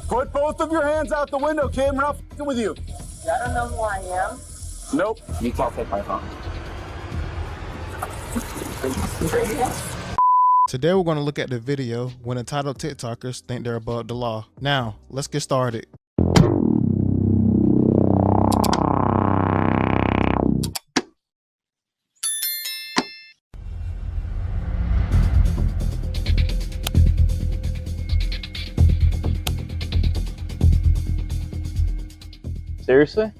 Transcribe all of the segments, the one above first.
Put both of your hands out the window, kid. We're not fucking with you. I don't know who I am. Nope. You can't take my phone. Today we're going to look at the video when entitled TikTokers think they're above the law. Now, let's get started. Seriously?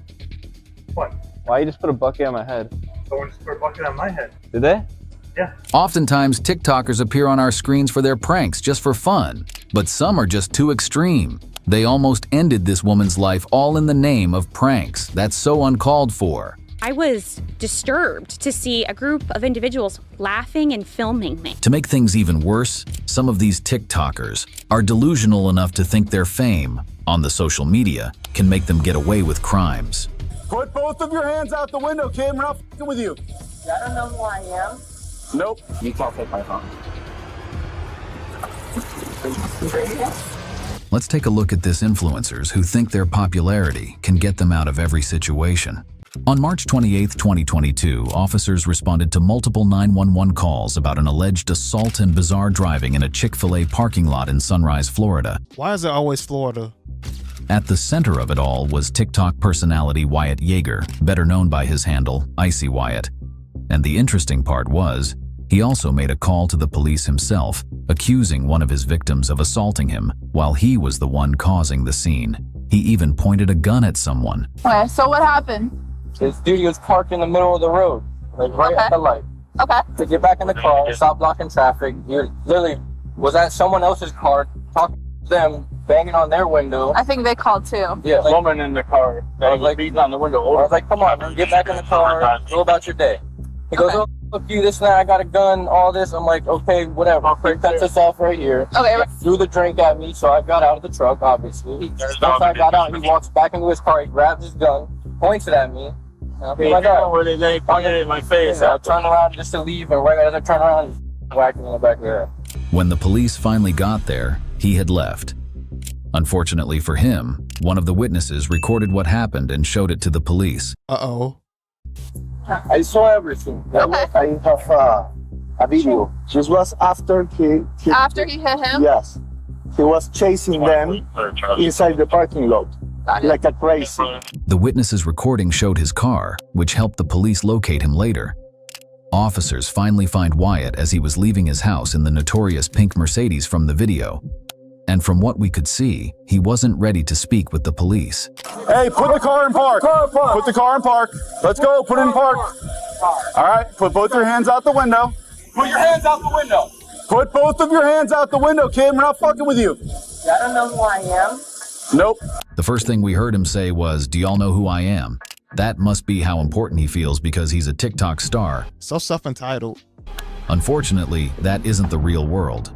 What? Why you just put a bucket on my head? Someone just put a bucket on my head. Did they? Yeah. Oftentimes, TikTokers appear on our screens for their pranks just for fun, but some are just too extreme. They almost ended this woman's life all in the name of pranks. That's so uncalled for. I was disturbed to see a group of individuals laughing and filming me. To make things even worse, some of these TikTokers are delusional enough to think their fame on the social media can make them get away with crimes. Put both of your hands out the window, kid. We're not fucking with you. I don't know who I am. Nope. You can't take my phone. Let's take a look at this influencers who think their popularity can get them out of every situation. On March 28, 2022, officers responded to multiple 911 calls about an alleged assault and bizarre driving in a Chick-fil-A parking lot in Sunrise, Florida. Why is it always Florida? At the center of it all was TikTok personality Wyatt Yeager, better known by his handle, Icy Wyatt. And the interesting part was, he also made a call to the police himself, accusing one of his victims of assaulting him while he was the one causing the scene. He even pointed a gun at someone. Okay, so what happened? This dude was parked in the middle of the road, like right at the light. Okay. To get back in the car, stop blocking traffic. You literally was at someone else's car, talking to them, banging on their window. I think they called too. Yeah, like, Woman in the car. I was like, beating on the window. I was like, come on, man, get back in the car, go about your day. He goes, oh, fuck you, this and that, I got a gun, all this. I'm like, okay, whatever. He cuts us off right here. Okay. Threw the drink at me, so I got out of the truck, obviously. Once I got out, he walks back into his car, he grabs his gun, points it at me. I'm like, Where they pointed it in my face. I turn around just to leave, and right as I turn around, he's whacking in the back of the head. When the police finally got there, he had left. Unfortunately for him, one of the witnesses recorded what happened and showed it to the police. Uh-oh. I saw everything. Okay. I have a video. This was after he After he hit him? Yes. He was chasing them inside the parking lot like a crazy. The witness's recording showed his car, which helped the police locate him later. Officers finally find Wyatt as he was leaving his house in the notorious pink Mercedes from the video. And from what we could see, he wasn't ready to speak with the police. Hey, put the car in park. Put the car in park. Let's go. Put it in park. All right. Put both your hands out the window. Put your hands out the window. Put both of your hands out the window, kid. We're not fucking with you. I don't know who I am. Nope. The first thing we heard him say was, "Do y'all know who I am?" That must be how important he feels because he's a TikTok star. So self-entitled. Unfortunately, that isn't the real world.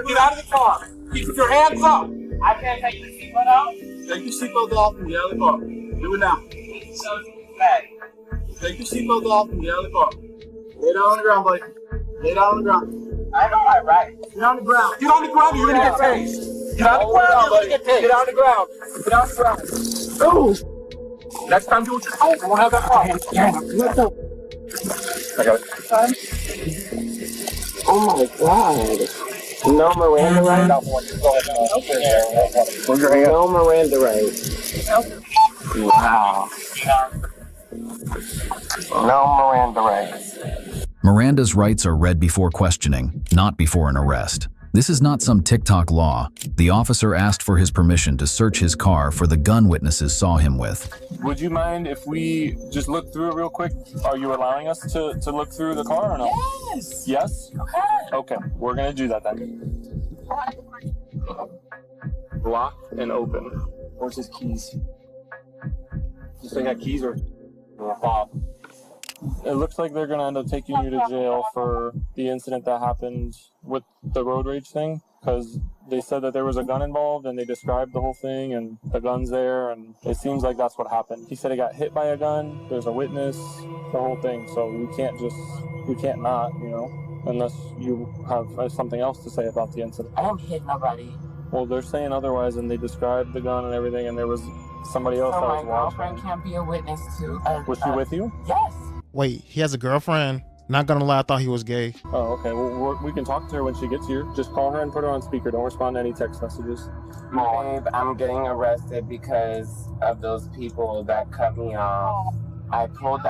Get out of the car. Keep your hands up. I can't take the seatbelt out. Take your seatbelt off and get out of the car. Do it now. Take your seatbelt off and get out of the car. Lay down on the ground, buddy. Lay down on the ground. I know my right. Get on the ground. Get on the ground or you're gonna get tased. Get on the ground, you're gonna get tased. Get on the ground. Get on the ground. Oh! Next time do what you're told. You won't have that problem. I got it. Oh my God. No Miranda rights? No Miranda rights. Wow. No Miranda rights. Miranda's rights are read before questioning, not before an arrest. This is not some TikTok law. The officer asked for his permission to search his car for the gun witnesses saw him with. Would you mind if we just look through it real quick? Are you allowing us to look through the car or no? Yes. Yes? Okay. Okay, we're gonna do that then. Lock and open. Where's his keys? Just they got keys or fob? It looks like they're gonna end up taking you to jail for the incident that happened with the road rage thing, because they said that there was a gun involved and they described the whole thing and the gun's there, and it seems like that's what happened. He said he got hit by a gun, there's a witness, the whole thing, so we can't not, you know, unless you have something else to say about the incident. I don't hit nobody. Well, they're saying otherwise, and they described the gun and everything, and there was somebody else that was my watching. girlfriend can't be a witness too. Was she with you? Yes. Wait, he has a girlfriend? Not gonna lie, I thought he was gay. Oh, okay. Well, we can talk to her when she gets here. Just call her and put her on speaker. Don't respond to any text messages. Babe, I'm getting arrested because of those people that cut me off. I pulled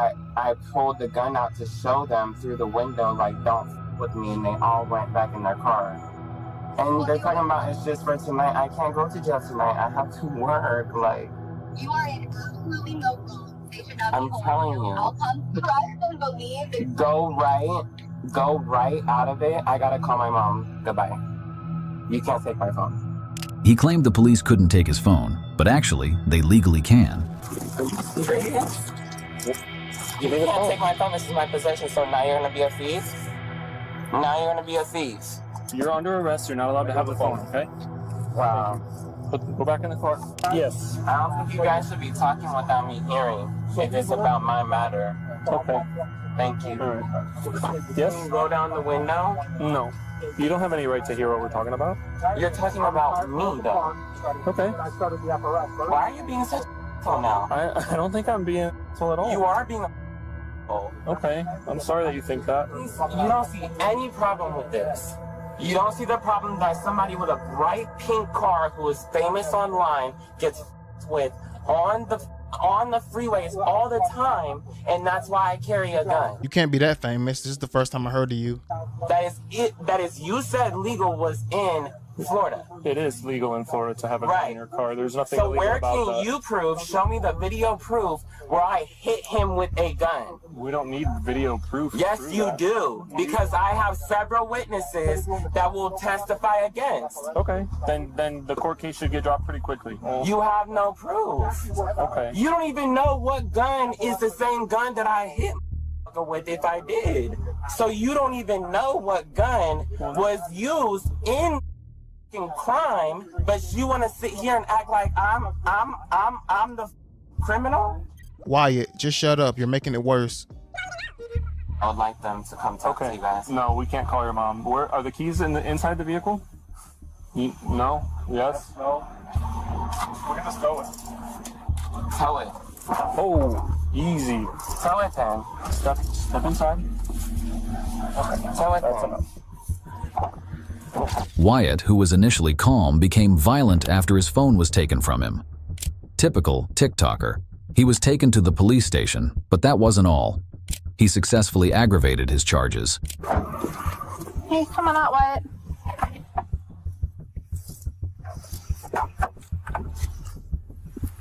the gun out to show them through the window, like, don't f with me, and they all went back in their car. And they're talking about it's just for tonight. I can't go to jail tonight. I have to work. Like, you are in absolutely no wrong. They should not I'm be telling holding you. I'll trust and believe that Go right out of it. I gotta call my mom. Goodbye. You can't take my phone. He claimed the police couldn't take his phone, but actually, they legally can. You can't take my phone. This is my possession. So now you're gonna be a thief. Now you're gonna be a thief. You're under arrest. You're not allowed to have the phone, okay? Wow. Go back in the car. Yes. I don't think you guys should be talking without me hearing. If it's about my matter. Okay. Thank you. All right. Can Yes? you roll down the window? No. You don't have any right to hear what we're talking about. You're talking about me, though. Okay. Why are you being such a now? I don't think I'm being so at all. You are being a Okay. I'm sorry that you think that. You don't see any problem with this. You don't see the problem that somebody with a bright pink car who is famous online gets with on the freeways all the time, and that's why I carry a gun. You can't be that famous. This is the first time I heard of you. That is it. That is, you said legal was in Florida. It is legal in Florida to have a gun in your car. There's nothing So illegal where about can that. you prove, show me the video proof where I hit him with a gun? We don't need video proof. Yes, to prove you that. do, because I have several witnesses that will testify against. Okay, then the court case should get dropped pretty quickly. You have no proof. Okay. You don't even know what gun is the same gun that I hit with if I did. So you don't even know what gun was used in crime, but you want to sit here and act like I'm the criminal? Wyatt, just shut up. You're making it worse. I would like them to come talk to you guys. No, we can't call your mom. Where are the keys inside the vehicle? No? Yes? No? We're gonna tow it. Tow it. Oh, easy. Tow it then. Step inside. Okay. Tow it That's then. enough. Wyatt, who was initially calm, became violent after his phone was taken from him. Typical TikToker. He was taken to the police station, but that wasn't all. He successfully aggravated his charges. Hey, come on out, Wyatt.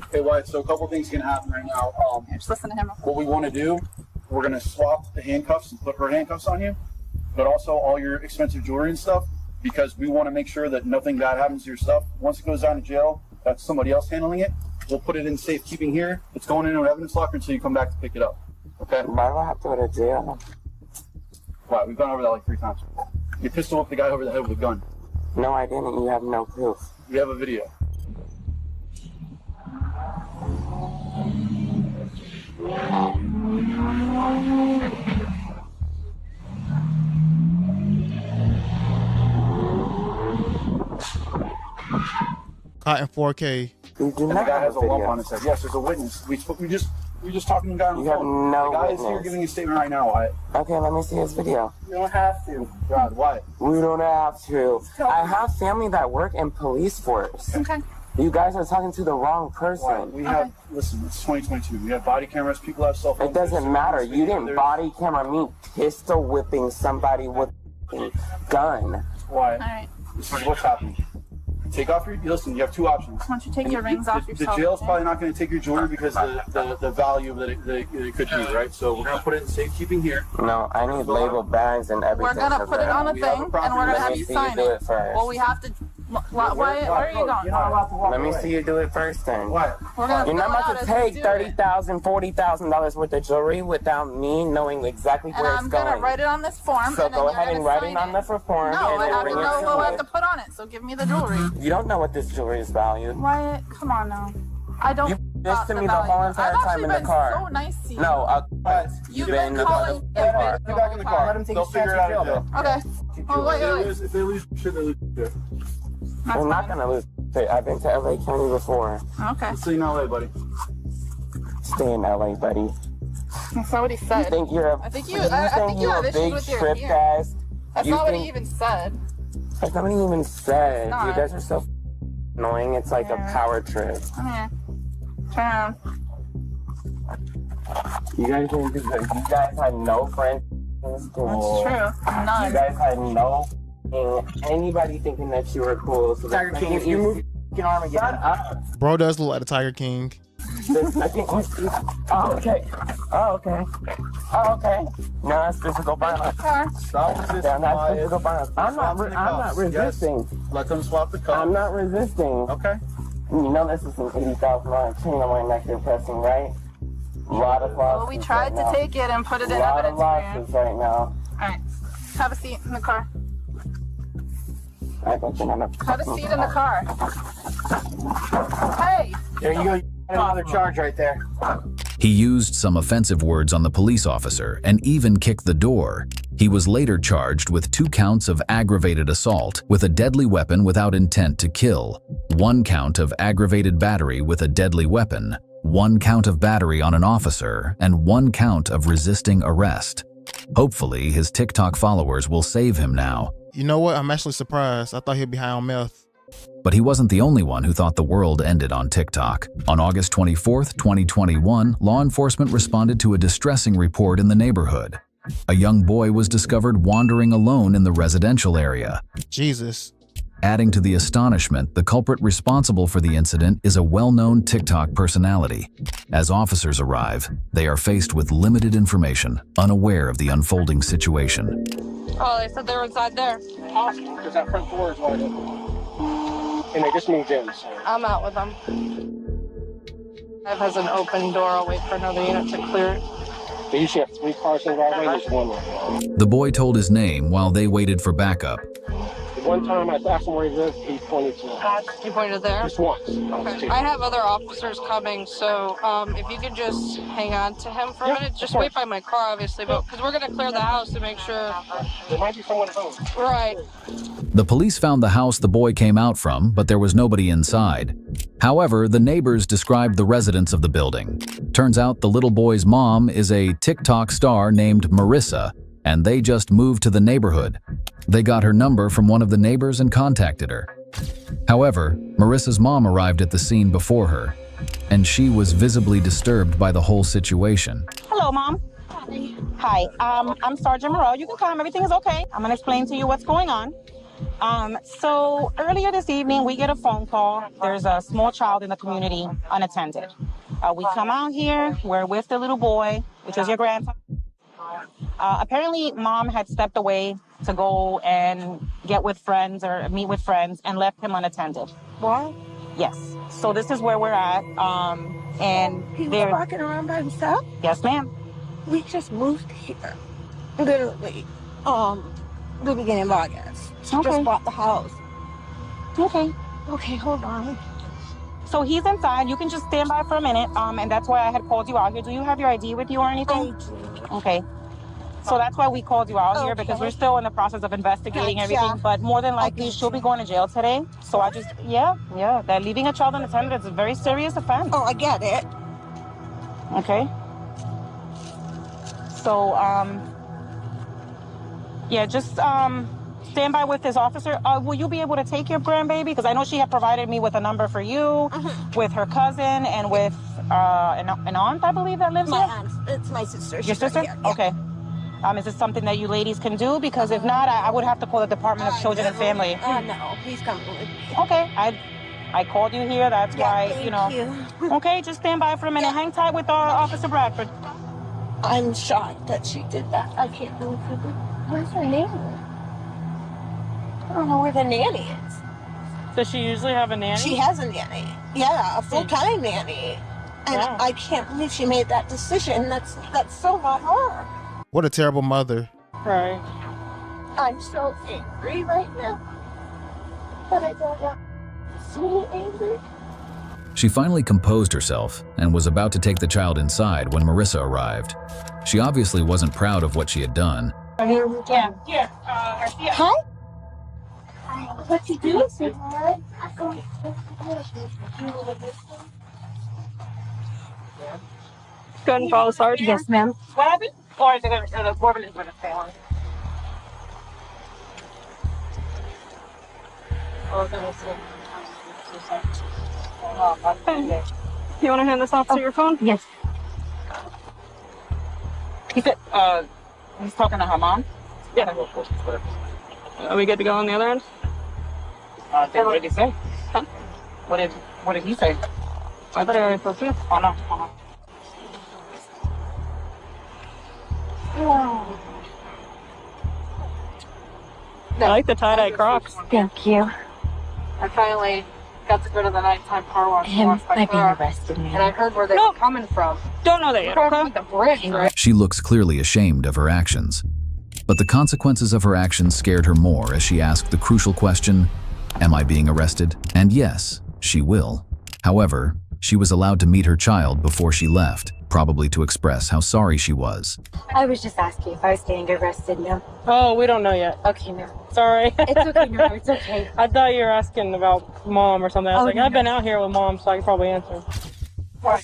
Okay, Wyatt, so a couple things can happen right now. Just listen to him. What we want to do, we're going to swap the handcuffs and put her handcuffs on you, but also all your expensive jewelry and stuff, because we want to make sure that nothing bad happens to your stuff. Once it goes down to jail, that's somebody else handling it. We'll put it in safekeeping here. It's going into an evidence locker until you come back to pick it up. Okay? Why do I have to go to jail? Why? We've gone over that like 3 times. You pistol whipped the guy over the head with a gun. No, I didn't. You have no proof. We have a video. Caught in 4K. You do And the not guy have has a a lump video. on his head. Yes, there's a witness. We just talking to the guy on the You have phone. no The guy is here witness. giving a statement right now. Wyatt. Okay, let me see his video. You don't have to. God, why? We don't have to. I have family that work in police force. Okay. You guys are talking to the wrong person. We have, listen, it's 2022. We have body cameras. People have cell phones. It doesn't matter. You didn't There's- body camera me pistol whipping somebody with a gun. Why? All right. This is what's happening. Take off your, listen, you have 2 options. Why don't you take And your rings off The yourself? jail's probably not going to take your jewelry because the value that it could be, right? So we're going to put it in safekeeping here. No, I need label bags and everything. We're gonna for put it that. on a We have a thing, and property we're gonna right have Let you me see sign you do it. it first. Well, we have to. Wyatt, where are you going? Let me see you do it first then. Why? We're gonna You're not fill it about out to as take we do it. $30,000, $40,000 worth of jewelry without me knowing exactly And where I'm it's gonna going. write it on this form, So and then go you're ahead and gonna write sign it on the form No, and I then have to bring it know to what I have me. to put on it. So give me the jewelry. You don't know what this jewelry is valued. Wyatt, come on now. I don't. You this thought to me the about whole you. entire I've time actually in the been car. so nice to you. No, You've been in been the calling me a car. bitch Get back in the car. whole time. They'll figure it out in jail. Okay. Oh, wait. If they lose shit, they lose shit. We're not gonna lose. I've been to LA County before. Okay. See you in LA, buddy. Stay in LA, buddy. That's not what he You said. think you're a? I think you you have a issues big with your trip, ear. guys? That's You not what he think- even said. That's not what he even said. It's not. You guys are so annoying. It's like a power trip. Come here. Turn around. You guys didn't do that. You guys had no friends in school. That's true. You None. guys had no anybody thinking that you were cool. So Tiger King, if you move your arm again. Shut up. Bro does look like the Tiger King. I think oh, okay. Oh, okay. Oh, okay. No, that's physical violence. Stop resisting. Yeah, that's Wyatt. physical violence. I'm not resisting. Yes. Let them swap the cup. I'm not resisting. Okay. You know this is an $80,000 chain on my neck you're pressing, right? A lot of Well, losses we tried right to take it and put it in now. A lot of evidence for you. losses right now. Alright. Have a seat in the car. I don't think I'm a Have a seat in the car. Hey! There you go. You got another charge right there. He used some offensive words on the police officer and even kicked the door. He was later charged with 2 counts of aggravated assault with a deadly weapon without intent to kill, 1 count of aggravated battery with a deadly weapon, 1 count of battery on an officer, and 1 count of resisting arrest. Hopefully, his TikTok followers will save him now. You know what? I'm actually surprised. I thought he'd be high on meth. But he wasn't the only one who thought the world ended on TikTok. On August 24th, 2021, law enforcement responded to a distressing report in the neighborhood. A young boy was discovered wandering alone in the residential area. Jesus. Adding to the astonishment, the culprit responsible for the incident is a well-known TikTok personality. As officers arrive, they are faced with limited information, unaware of the unfolding situation. Oh, they said they were inside there. Because that front door is wide open. And they just moved in, so. I'm out with them. It has an open door. I'll wait for another unit to clear it. They usually have 3 cars in the driveway, there's 1 right now. The boy told his name while they waited for backup. One time I asked him where he lived, he pointed to You pointed there? just once. Okay. I have other officers coming, so if you could just hang on to him for a minute. Just wait by my car, obviously, but because we're going to clear the house to make sure. There might be someone home. Right. The police found the house the boy came out from, but there was nobody inside. However, the neighbors described the residents of the building. Turns out the little boy's mom is a TikTok star named Marissa, and they just moved to the neighborhood. They got her number from one of the neighbors and contacted her. However, Marissa's mom arrived at the scene before her, and she was visibly disturbed by the whole situation. Hello, Mom. Hi, I'm Sergeant Moreau. You can come, everything is okay. I'm gonna explain to you what's going on. So earlier this evening, we get a phone call. There's a small child in the community unattended. We come out here, we're with the little boy, which is your grandson. Apparently, Mom had stepped away to go and get with friends or meet with friends and left him unattended. What? Yes. So this is where we're at. And He was they're walking around by himself? Yes, ma'am. We just moved here. Literally. The beginning of August. She just bought the house. Okay. Okay, hold on. So he's inside. You can just stand by for a minute. And that's why I had called you out here. Do you have your ID with you or anything? Okay. So that's why we called you out here, because we're still in the process of investigating everything. But more than likely, she'll be going to jail today. So I just, yeah, that leaving a child unattended is a very serious offense. Oh, I get it. Okay. So, yeah, just stand by with this officer. Will you be able to take your grandbaby? Because I know she had provided me with a number for you, with her cousin, and with an aunt, I believe, that lives My here. aunt. It's my sister. Your She's right sister? here. Yeah. Okay. Is this something that you ladies can do? Because if not, I would have to call the Department of Children and Family. No, he's coming with me. Okay. I called you here. That's why, you know. Okay, just stand by for a minute. Hang tight with Officer Bradford. I'm shocked that she did that. I can't believe it. Where's her nanny? I don't know where the nanny is. Does she usually have a nanny? She has a nanny. Yeah, a full-time nanny. And I can't believe she made that decision. That's so not her. What a terrible mother. Right. I'm so angry right now. But I don't want to be angry. She finally composed herself and was about to take the child inside when Marissa arrived. She obviously wasn't proud of what she had done. Yeah. Hi. What you doing, sweetheart? Go ahead and follow Sarge. Yes, ma'am. What happened? Or is it the foreman is going to stay on? You want to hand this off to your phone? Yes. He said, he's talking to her mom? Yeah. Are we good to go on the other end? What did he say? Huh? What did he say? I thought I already spoke to you. Oh, no. Oh, I like the tie-dye Crocs. thank you. I finally got to go to the nighttime car wash. Him might be arrested, man. And I heard where they were coming from. Don't know that yet. Okay? The bridge, right? She looks clearly ashamed of her actions. But the consequences of her actions scared her more as she asked the crucial question, am I being arrested? And yes, she will. However, she was allowed to meet her child before she left, probably to express how sorry she was. I was just asking if I was getting arrested, no? Oh, we don't know yet. Okay, no. Sorry. It's okay, no, it's okay. I thought you were asking about mom or something. I was like, I've been out here with mom, so I can probably answer. I'm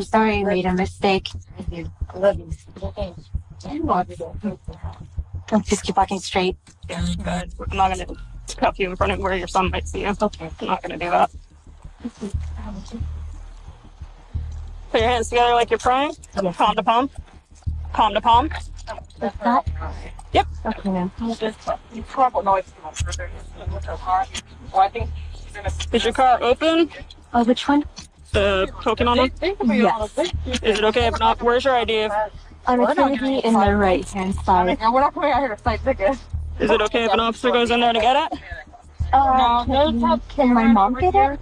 sorry I made a mistake. I love you. Just keep walking straight. Yeah, good. I'm not going to cuff you in front of where your son might see you. Okay. I'm not going to do that. Put your hands together like you're crying. Yes. Palm to palm. Palm to palm. Like that? Yep. Okay, ma'am. Is your car open? Oh, which one? The Pokemon one? Yes. Is it okay if not? Where's your ID? It's going to be in the right-hand side. Is it okay if an officer goes in there to get it? Can my mom get it?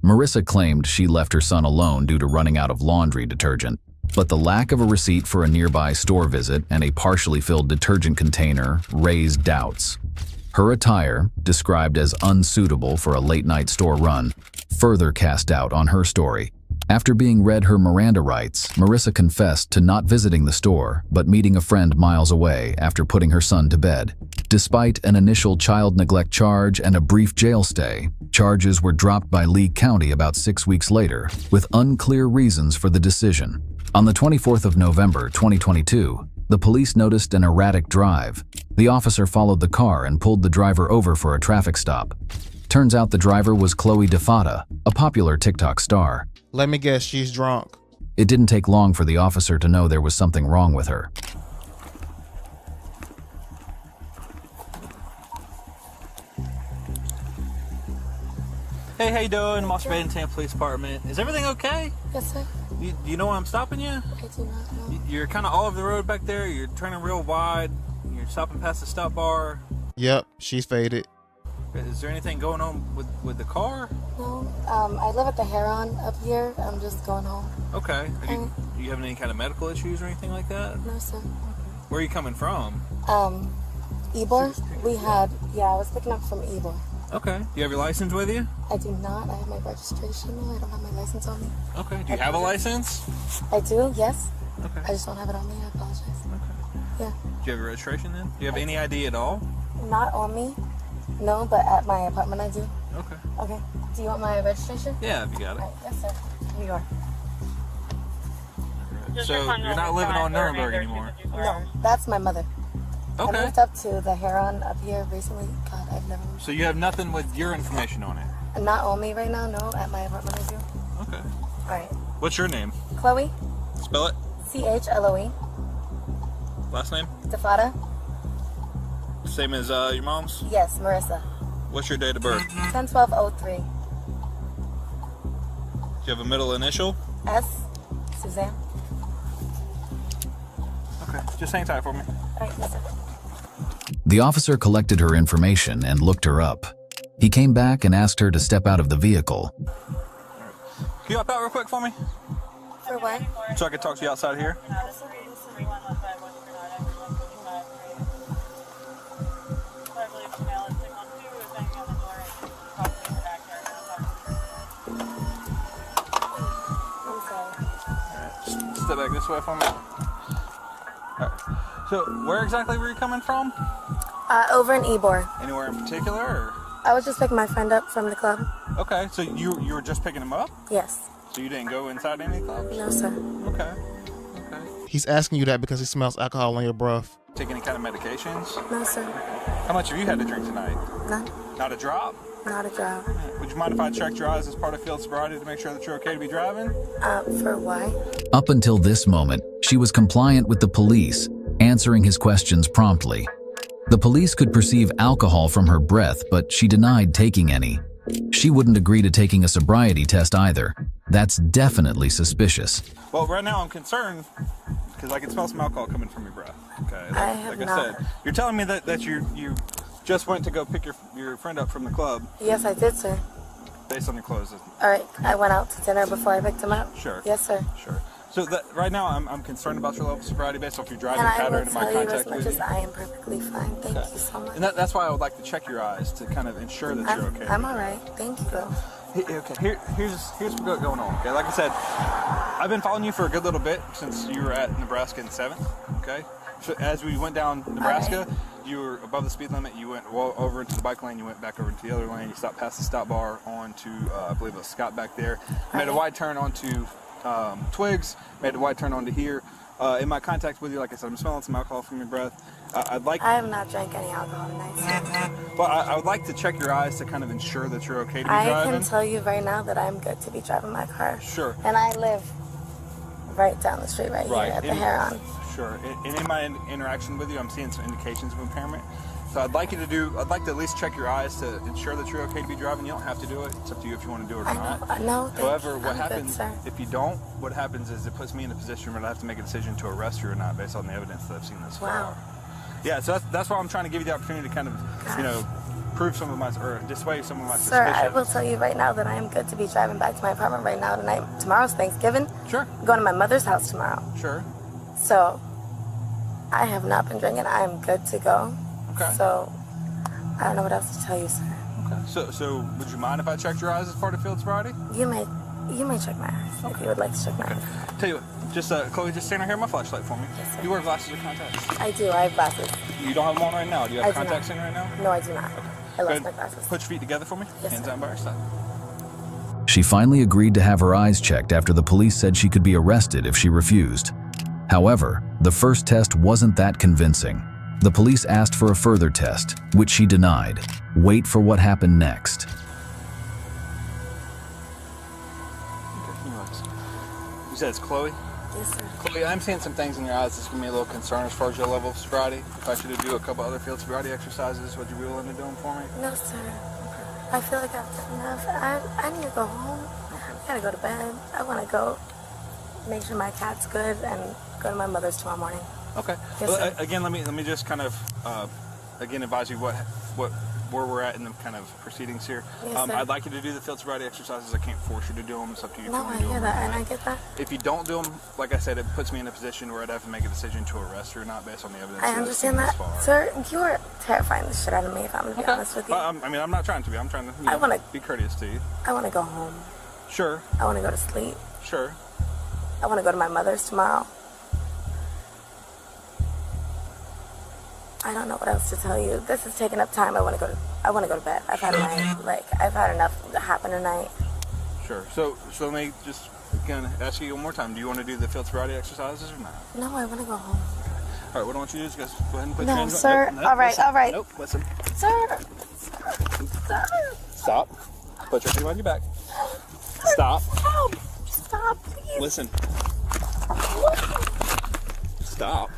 Marissa claimed she left her son alone due to running out of laundry detergent, but the lack of a receipt for a nearby store visit and a partially filled detergent container raised doubts. Her attire, described as unsuitable for a late-night store run, further cast doubt on her story. After being read her Miranda rights, Marissa confessed to not visiting the store, but meeting a friend miles away after putting her son to bed. Despite an initial child neglect charge and a brief jail stay, charges were dropped by Lee County about 6 weeks later, with unclear reasons for the decision. On the 24th of November, 2022, the police noticed an erratic drive. The officer followed the car and pulled the driver over for a traffic stop. Turns out the driver was Chloe DeFata, a popular TikTok star. Let me guess, she's drunk. It didn't take long for the officer to know there was something wrong with her. Hey, how you doing? I'm Officer Badenton Police Department. Is everything okay? Yes, sir. You know why I'm stopping you? I do not know. You're kind of all over the road back there. You're turning real wide. You're stopping past the stop bar. Yep, she's faded. Is there anything going on with the car? No. I live at the Heron up here. I'm just going home. Okay. Do you have any kind of medical issues or anything like that? No, sir. Where are you coming from? Ybor. I was picking up from Ybor. Okay. Do you have your license with you? I do not. I have my registration. No, I don't have my license on me. Okay. Do you have a license? I do, yes. Okay. I just don't have it on me. I apologize. Okay. Yeah. Do you have your registration then? Do you have any ID at all? Not on me. No, but at my apartment I do. Okay. Okay. Do you want my registration? Yeah, if you got it. Right. Yes, sir. New York. So you're not living on Nuremberg anymore? No, that's my mother. Okay. I moved up to the Heron up here recently. God, I've never moved. So you have nothing with your information on it? Not on me right now, no. At my apartment I do. Okay. All right. What's your name? Chloe. Spell it. CHLOE. Last name? DeFata. Same as your mom's? Yes, Marissa. What's your date of birth? 10/12/03. Do you have a middle initial? S. Suzanne. Okay. Just hang tight for me. All right, yes, sir. The officer collected her information and looked her up. He came back and asked her to step out of the vehicle. Can you hop out real quick for me? For what? So I can talk to you outside here? Step back this way for me. All right. So, where exactly were you coming from? Over in Ybor. Anywhere in particular? Or? I was just picking my friend up from the club. Okay, so you were just picking him up? Yes. So you didn't go inside any clubs? No, sir. Okay. He's asking you that because he smells alcohol on your breath. Take any kind of medications? No, sir. How much have you had to drink tonight? None. Not a drop? Not a drop. Would you mind if I checked your eyes as part of field sobriety to make sure that you're okay to be driving? For why? Up until this moment, she was compliant with the police, answering his questions promptly. The police could perceive alcohol from her breath, but she denied taking any. She wouldn't agree to taking a sobriety test either. That's definitely suspicious. Well, right now I'm concerned because I can smell some alcohol coming from your breath. Okay, like I said, you're telling me that you just went to go pick your friend up from the club. Yes, I did, sir. Based on your clothes. All right, I went out to dinner before I picked him up. Sure. Yes, sir. Sure. So right now I'm concerned about your level of sobriety based off your driving And I pattern will and my tell you as contact much with as you. I am perfectly fine. Thank you so much. And that's why I would like to check your eyes to kind of ensure that you're okay. I'm all right. Thank you, though. Okay, here's what's going on. Okay, like I said, I've been following you for a good little bit since you were at Nebraska in 7th. Okay, so as we went down Nebraska, you were above the speed limit. You went over into the bike lane. You went back over into the other lane. You stopped past the stop bar onto, I believe it was Scott back there. Made a wide turn onto Twigs. Made a wide turn onto here. In my contact with you, like I said, I'm smelling some alcohol from your breath. I have not drank any alcohol tonight, sir. But I would like to check your eyes to kind of ensure that you're okay to be driving. I can tell you right now that I'm good to be driving my car. Sure. And I live right down the street here at the Heron. Sure. And in my interaction with you, I'm seeing some indications of impairment. So I'd like to at least check your eyes to ensure that you're okay to be driving. You don't have to do it. It's up to you if you want to do it or not. No, However, what happens if you don't? What happens is it puts me in a position where I have to make a decision to arrest you or not based on the evidence that I've seen thus far. Yeah, so that's why I'm trying to give you the opportunity to kind of, prove some of my, or dissuade some of my Sir, suspicions. I will tell you right now that I am good to be driving back to my apartment right now tonight. Tomorrow's Thanksgiving. Sure. I'm going to my mother's house tomorrow. Sure. So, I have not been drinking. I am good to go. Okay. So, I don't know what else to tell you, sir. Okay. So would you mind if I checked your eyes as part of field sobriety? You may check my eyes if you would like to check my eyes. Tell you what, just Chloe, just stand right here with my flashlight for me. Yes, sir. You wear glasses or contacts? I do. I have glasses. You don't have them on right now. Do you have I do contacts not. in right now? No, I do not. Okay. I lost Go ahead, my glasses. put your feet together for me. Yes, Hands sir. down by your side. She finally agreed to have her eyes checked after the police said she could be arrested if she refused. However, the first test wasn't that convincing. The police asked for a further test, which she denied. Wait for what happened next. You said it's Chloe? Yes, sir. Chloe, I'm seeing some things in your eyes that's going to be a little concern as far as your level of sobriety. If I should do a couple other field sobriety exercises, would you be willing to do them for me? No, sir. I feel like I've done enough. I need to go home. I gotta go to bed. I want to go make sure my cat's good and go to my mother's tomorrow morning. Okay. Yes, Well, sir. again, let me just kind of again advise you where we're at in the kind of proceedings here. Yes, sir. I'd like you to do the field sobriety exercises. I can't force you to do them. It's up to you if No, you want I to do hear them. that, and I get that. If you don't do them, like I said, it puts me in a position where I'd have to make a decision to arrest you or not based on the evidence. I understand that. Sir, you are terrifying the shit out of me, if I'm going to be honest with you. I mean, I'm not trying to be. I'm trying to I wanna- be courteous to you. I want to go home. Sure. I want to go to sleep. Sure. I want to go to my mother's tomorrow. I don't know what else to tell you. This is taking up time. I want to go to bed. I've had I've had enough happen tonight. Sure. So let me just kind of ask you one more time. Do you want to do the field sobriety exercises or not? No, I want to go home. All right. What I want you to do is just go ahead and put No, your hands sir. Nope, All right, listen. all right. Nope. Listen. Sir. Stop. Put your feet on your back. Stop. Help. Stop, please. Listen. Stop.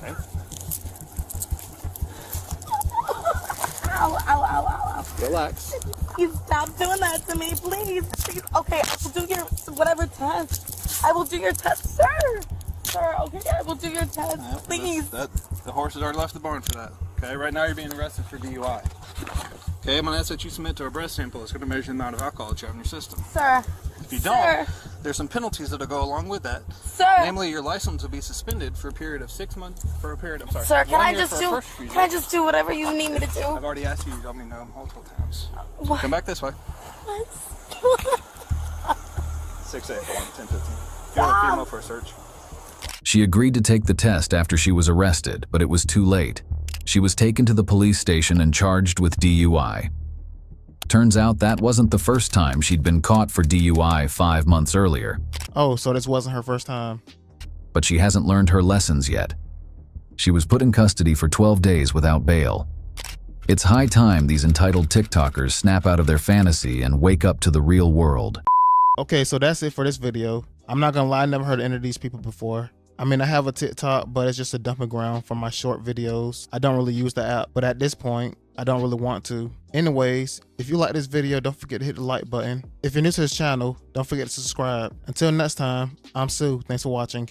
Okay. Ow, ow, ow, ow, ow. Relax. You stop doing that to me, please. Please. Okay, I will do your whatever test. I will do your test, sir. Sir, okay, I will do your test, please. The horse has already left the barn for that. Okay, right now you're being arrested for DUI. Okay, I'm going to ask that you submit to a breath sample. It's going to measure the amount of alcohol that you have in your system. Sir. If you don't, there's some penalties that'll go along with that. Sir. Namely, your license will be suspended for a period of 6 months, Sir, can I just do whatever you need me to do? I've already asked you to tell me no multiple times. What? Come back this way. What? 6, 8, 1, 10, 15. You're a female for a search. She agreed to take the test after she was arrested, but it was too late. She was taken to the police station and charged with DUI. Turns out that wasn't the first time she'd been caught for DUI 5 months earlier. Oh, so this wasn't her first time. But she hasn't learned her lessons yet. She was put in custody for 12 days without bail. It's high time these entitled TikTokers snap out of their fantasy and wake up to the real world. Okay, so that's it for this video. I'm not gonna lie, I never heard of any of these people before. I mean, I have a TikTok, but it's just a dumping ground for my short videos. I don't really use the app, but at this point, I don't really want to. Anyways, if you like this video, don't forget to hit the like button. If you're new to this channel, don't forget to subscribe. Until next time, I'm Sue. Thanks for watching.